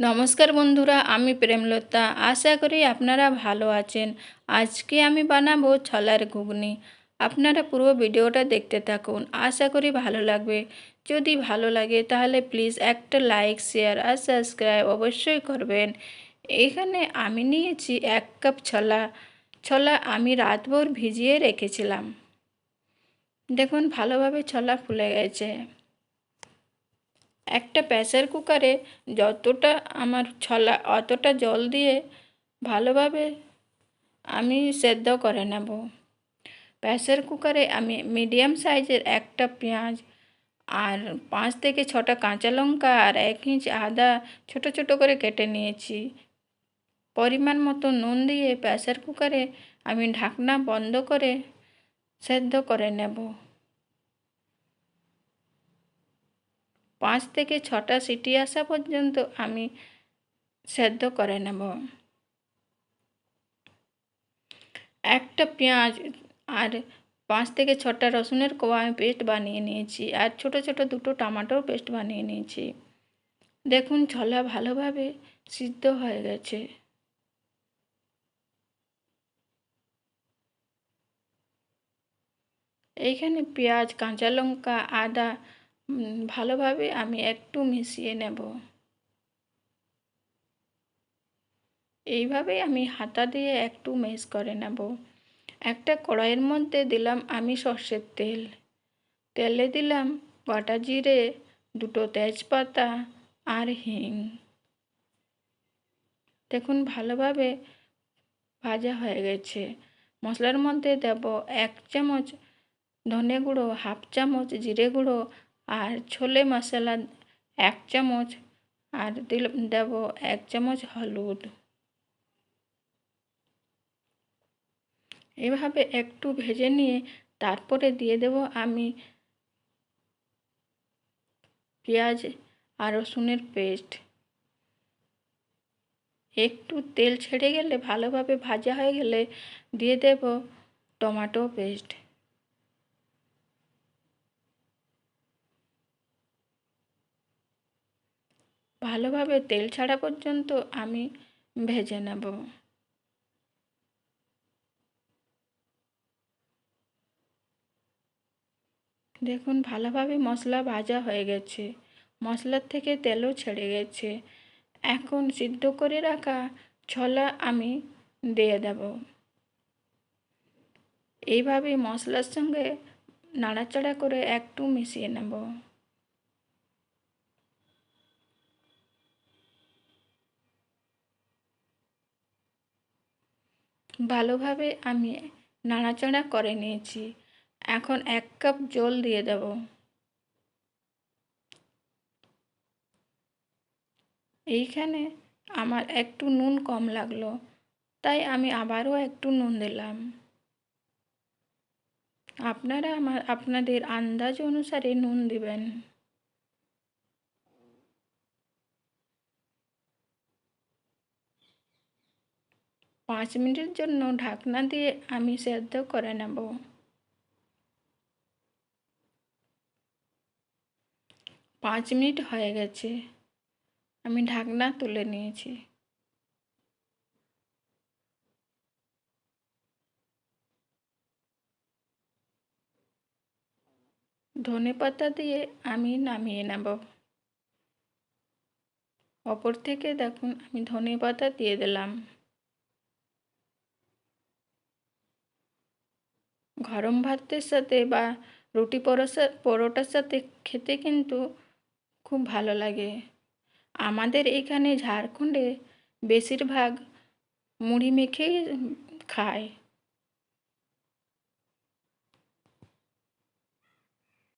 নমস্কার বন্ধুরা, আমি প্রেমলতা। আশা করি আপনারা ভালো আছেন। আজকে আমি বানাবো ছোলার ঘুগনি। আপনারা পুরো ভিডিওটা দেখতে থাকুন, আশা করি ভালো লাগবে। যদি ভালো লাগে তাহলে প্লিজ একটা লাইক, শেয়ার আর সাবস্ক্রাইব অবশ্যই করবেন। এখানে আমি নিয়েছি 1 কাপ ছোলা। ছোলা আমি রাতভর ভিজিয়ে রেখেছিলাম। দেখুন ভালোভাবে ছোলা ফুলে গেছে। একটা প্রেসার কুকারে যতটা আমার ছোলা অতটা জল দিয়ে ভালোভাবে আমি সেদ্ধ করে নেব। প্রেসার কুকারে আমি মিডিয়াম সাইজের একটা পেঁয়াজ আর 5 থেকে 6টা কাঁচা লঙ্কা আর 1 ইঞ্চ আদা ছোট ছোট করে কেটে নিয়েছি। পরিমাণ মতো নুন দিয়ে প্রেসার কুকারে আমি ঢাকনা বন্ধ করে সেদ্ধ করে নেব। 5 থেকে 6টা সিটি আসা পর্যন্ত আমি সেদ্ধ করে নেব। একটা পেঁয়াজ আর 5 থেকে 6টা রসুনের কোয়া আমি পেস্ট বানিয়ে নিয়েছি, আর ছোট ছোট 2টো টমেটোর পেস্ট বানিয়ে নিয়েছি। দেখুন ছোলা ভালোভাবে সিদ্ধ হয়ে গেছে। এইখানে পেঁয়াজ, কাঁচা লঙ্কা, আদা ভালোভাবে আমি একটু মিশিয়ে নেব। এইভাবে আমি হাতা দিয়ে একটু মেশ করে নেব। একটা কড়াইয়ের মধ্যে দিলাম আমি সর্ষের তেল। তেলে দিলাম গোটা জিরে, 2টো তেজপাতা আর হিং। দেখুন ভালোভাবে ভাজা হয়ে গেছে। মশলার মধ্যে দেব 1 চামচ ধনে গুঁড়ো, 1/2 চামচ জিরে গুঁড়ো আর ছোলে মশলা 1 চামচ, আর দেব 1 চামচ হলুদ। এভাবে একটু ভেজে নিয়ে তারপরে দিয়ে দেব আমি পেঁয়াজ আর রসুনের পেস্ট। একটু তেল ছেড়ে গেলে ভালোভাবে ভাজা হয়ে গেলে দিয়ে দেব টমেটো পেস্ট। ভালোভাবে তেল ছাড়া পর্যন্ত আমি ভেজে নেব। দেখুন ভালোভাবে মশলা ভাজা হয়ে গেছে, মশলার থেকে তেলও ছেড়ে গেছে। এখন সিদ্ধ করে রাখা ছোলা আমি দিয়ে দেব। এইভাবে মশলার সঙ্গে নাড়াচাড়া করে একটু মিশিয়ে নেব। ভালোভাবে আমি নাড়াচাড়া করে নিয়েছি। এখন 1 কাপ জল দিয়ে দেব। এইখানে আমার একটু নুন কম লাগলো, তাই আমি আবারও একটু নুন দিলাম। আপনারা আপনাদের আন্দাজ অনুসারে নুন দিবেন। 5 মিনিটের জন্য ঢাকনা দিয়ে আমি সেদ্ধ করে নেব। 5 মিনিট হয়ে গেছে, আমি ঢাকনা তুলে নিয়েছি। ধনেপাতা দিয়ে আমি নামিয়ে নেব। ওপর থেকে দেখুন আমি ধনেপাতা দিয়ে দিলাম। গরম ভাতের সাথে বা রুটি পরোটার সাথে খেতে কিন্তু খুব ভালো লাগে। আমাদের এখানে ঝাড়খণ্ডে বেশিরভাগ মুড়ি মেখেই খায়।